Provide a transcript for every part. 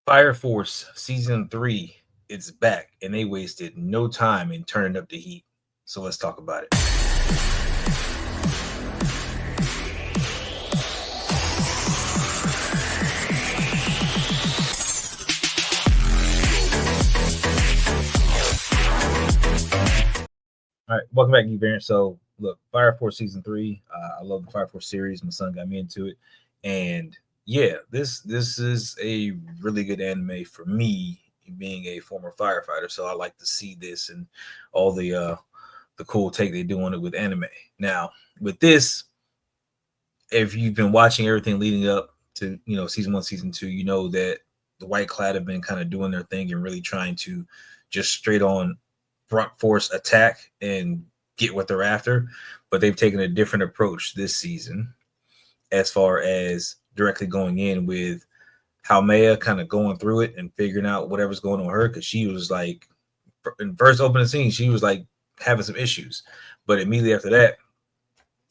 Fire Force season 3, it's back, and they wasted no time in turning up the heat. So let's talk about it. All right, welcome back, you variant. So look, Fire Force season 3. I love the Fire Force series. My son got me into it, and yeah, this is a really good anime for me, being a former firefighter. So I like to see this and all the cool take they do on it with anime. Now, with this, if you've been watching everything leading up to season 1, season 2, you know that the White Clad have been kind of doing their thing and really trying to just straight on brunt force attack and get what they're after. But they've taken a different approach this season, as far as directly going in with how Maya kind of going through it and figuring out whatever's going on with her, because she was like, in first opening scene, she was like having some issues. But immediately after that,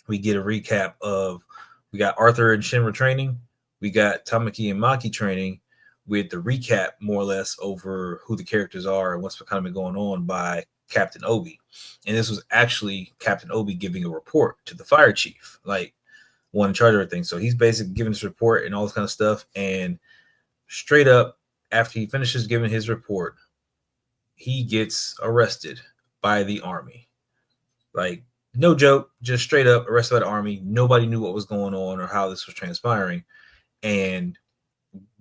we get a recap of, we got Arthur and Shinra training, we got Tamaki and Maki training, with the recap more or less over who the characters are and what's kind of been going on by Captain Obi. And this was actually Captain Obi giving a report to the fire chief, like one in charge of everything. So he's basically giving this report and all this kind of stuff. And straight up, after he finishes giving his report, he gets arrested by the army. Like, no joke, just straight up arrested by the army. Nobody knew what was going on or how this was transpiring. And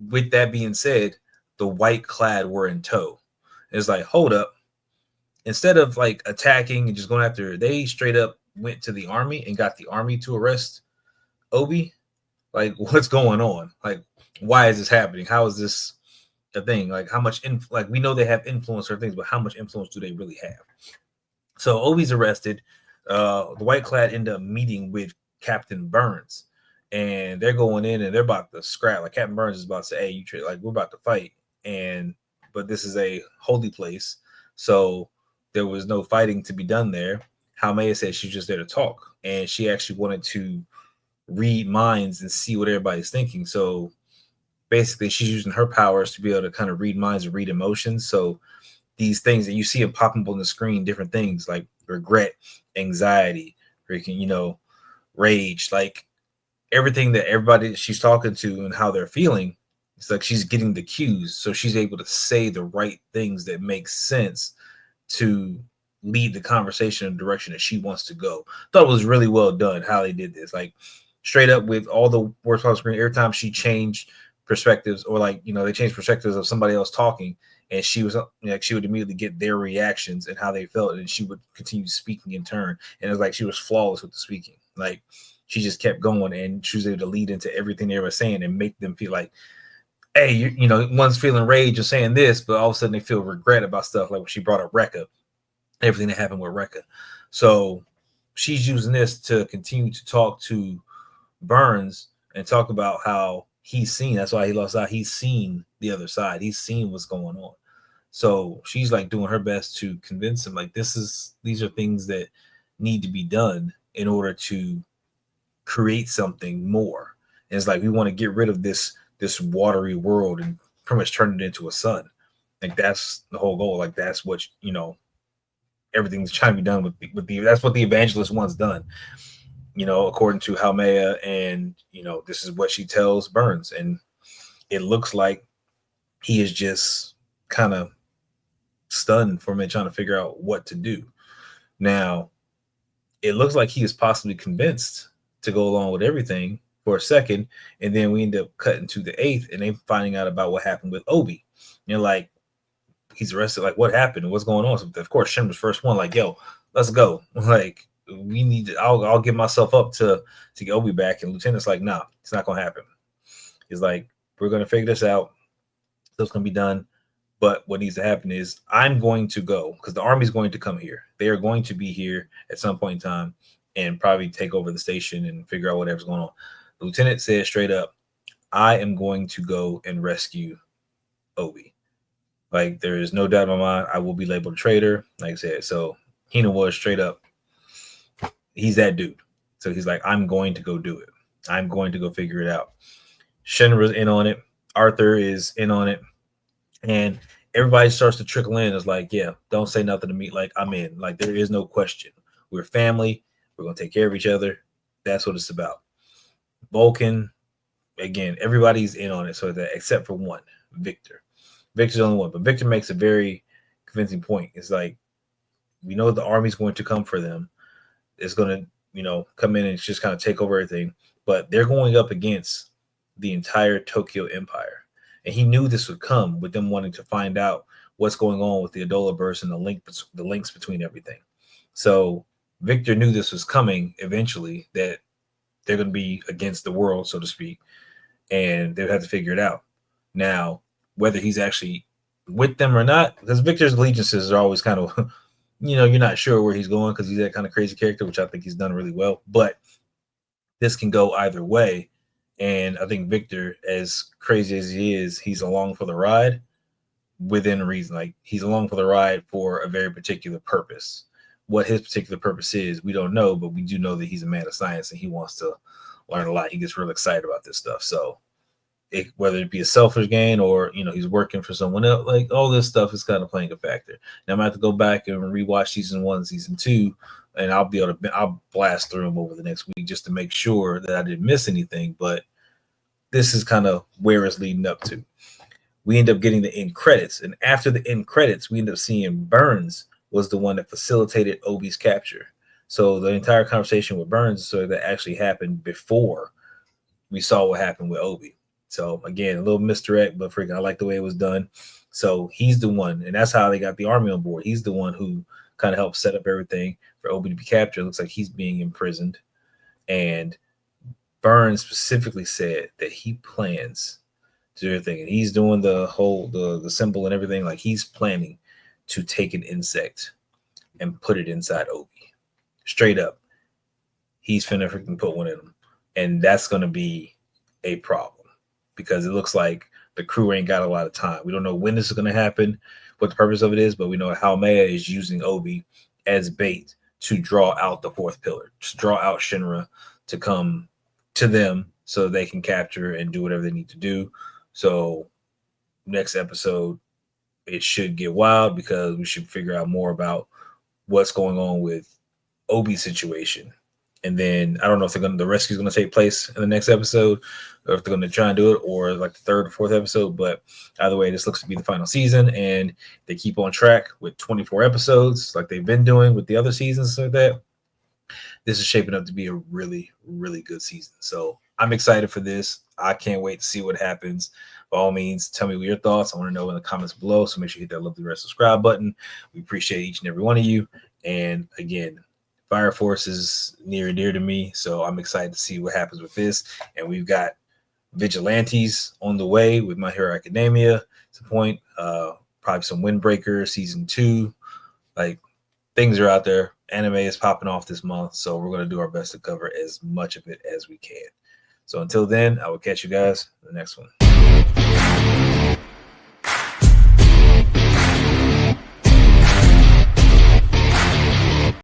with that being said, the White Clad were in tow. It's like, hold up. Instead of like attacking and just going after her, they straight up went to the army and got the army to arrest Obi. Like, what's going on? Like, why is this happening? How is this a thing? Like, how much like, we know they have influence or things, but how much influence do they really have? So Obi's arrested. The White Clad end up meeting with Captain Burns, and they're going in and they're about to scrap. Like, Captain Burns is about to say, "Hey, like, we're about to fight," but this is a holy place, so there was no fighting to be done there. Haumea said she's just there to talk, and she actually wanted to read minds and see what everybody's thinking. So basically, she's using her powers to be able to kind of read minds and read emotions. So these things that you see them popping up on the screen, different things like regret, anxiety, freaking, rage, like everything that everybody that she's talking to and how they're feeling, it's like she's getting the cues. So she's able to say the right things that make sense to lead the conversation in the direction that she wants to go. Thought it was really well done how they did this. Like, straight up with all the words on the screen, every time she changed perspectives, or like, they changed perspectives of somebody else talking, and she was like, she would immediately get their reactions and how they felt, and she would continue speaking in turn. And it was like she was flawless with the speaking. Like, she just kept going, and she was able to lead into everything they were saying and make them feel like, hey, one's feeling rage and saying this, but all of a sudden they feel regret about stuff, like when she brought up Rekka, everything that happened with Rekka. So she's using this to continue to talk to Burns and talk about how he's seen. That's why he lost out. He's seen the other side. He's seen what's going on. So she's like doing her best to convince him, like, these are things that need to be done in order to create something more. And it's like, we want to get rid of this watery world and pretty much turn it into a sun. Like, that's the whole goal. Like, that's what everything's trying to be done with the that's what the evangelist wants done. According to Haumea, and this is what she tells Burns, and it looks like he is just kind of stunned for a minute, trying to figure out what to do. Now, it looks like he is possibly convinced to go along with everything for a second, and then we end up cutting to the 8th, and they finding out about what happened with Obi. Like, he's arrested. Like, what happened? What's going on? So, of course, Shinra's first one, like, yo, let's go. Like, we need to, I'll give myself up to get Obi back. And Lieutenant's like, nah, it's not going to happen. He's like, we're going to figure this out. Stuff's going to be done. But what needs to happen is, I'm going to go, because the army's going to come here. They are going to be here at some point in time and probably take over the station and figure out whatever's going on. The lieutenant said straight up, I am going to go and rescue Obi. Like, there is no doubt in my mind, I will be labeled a traitor, like I said. So Hina was straight up, he's that dude. So he's like, I'm going to go do it. I'm going to go figure it out. Shinra's in on it. Arthur is in on it. And everybody starts to trickle in. It's like, yeah, don't say nothing to me. Like, I'm in. Like, there is no question. We're family. We're gonna take care of each other. That's what it's about. Vulcan, again, everybody's in on it. So that except for one, Victor. Victor's the only one, but Victor makes a very convincing point. It's like we know the army's going to come for them. It's going to, come in and just kind of take over everything. But they're going up against the entire Tokyo Empire, and he knew this would come with them wanting to find out what's going on with the Adola burst and the links between everything. So Victor knew this was coming eventually. That they're going to be against the world, so to speak, and they'll have to figure it out. Now, whether he's actually with them or not, because Victor's allegiances are always kind of, you're not sure where he's going because he's that kind of crazy character, which I think he's done really well. But this can go either way. And I think Victor, as crazy as he is, he's along for the ride within reason. Like, he's along for the ride for a very particular purpose. What his particular purpose is, we don't know, but we do know that he's a man of science and he wants to learn a lot. He gets real excited about this stuff. So whether it be a selfish gain or, he's working for someone else, like all this stuff is kind of playing a factor. Now I'm going to have to go back and rewatch season 1, season 2, and I'll blast through them over the next week just to make sure that I didn't miss anything. But this is kind of where it's leading up to. We end up getting the end credits, and after the end credits, we end up seeing Burns was the one that facilitated Obi's capture. So the entire conversation with Burns that actually happened before we saw what happened with Obi. So again, a little misdirect, but freaking, I like the way it was done. So he's the one, and that's how they got the army on board. He's the one who kind of helped set up everything for Obi to be captured. It looks like he's being imprisoned, and Burns specifically said that he plans to do everything, and he's doing the whole the symbol and everything. Like, he's planning to take an insect and put it inside Obi. Straight up, he's finna freaking put one in him, and that's gonna be a problem because it looks like the crew ain't got a lot of time. We don't know when this is going to happen, what the purpose of it is, but we know Haumea is using Obi as bait to draw out the fourth pillar, to draw out Shinra to come to them so they can capture and do whatever they need to do. So next episode, it should get wild because we should figure out more about what's going on with Obi's situation. And then I don't know if the rescue is going to take place in the next episode, or if they're going to try and do it, or like the 3rd or 4th episode. But either way, this looks to be the final season, and they keep on track with 24 episodes, like they've been doing with the other seasons like that. This is shaping up to be a really, really good season. So I'm excited for this. I can't wait to see what happens. By all means, tell me what your thoughts. I want to know in the comments below. So make sure you hit that love the rest subscribe button. We appreciate each and every one of you. And again, Fire Force is near and dear to me, so I'm excited to see what happens with this. And we've got Vigilantes on the way with My Hero Academia. To point, probably some Windbreaker season 2. Like, things are out there. Anime is popping off this month, so we're going to do our best to cover as much of it as we can. So until then, I will catch you guys in the next one.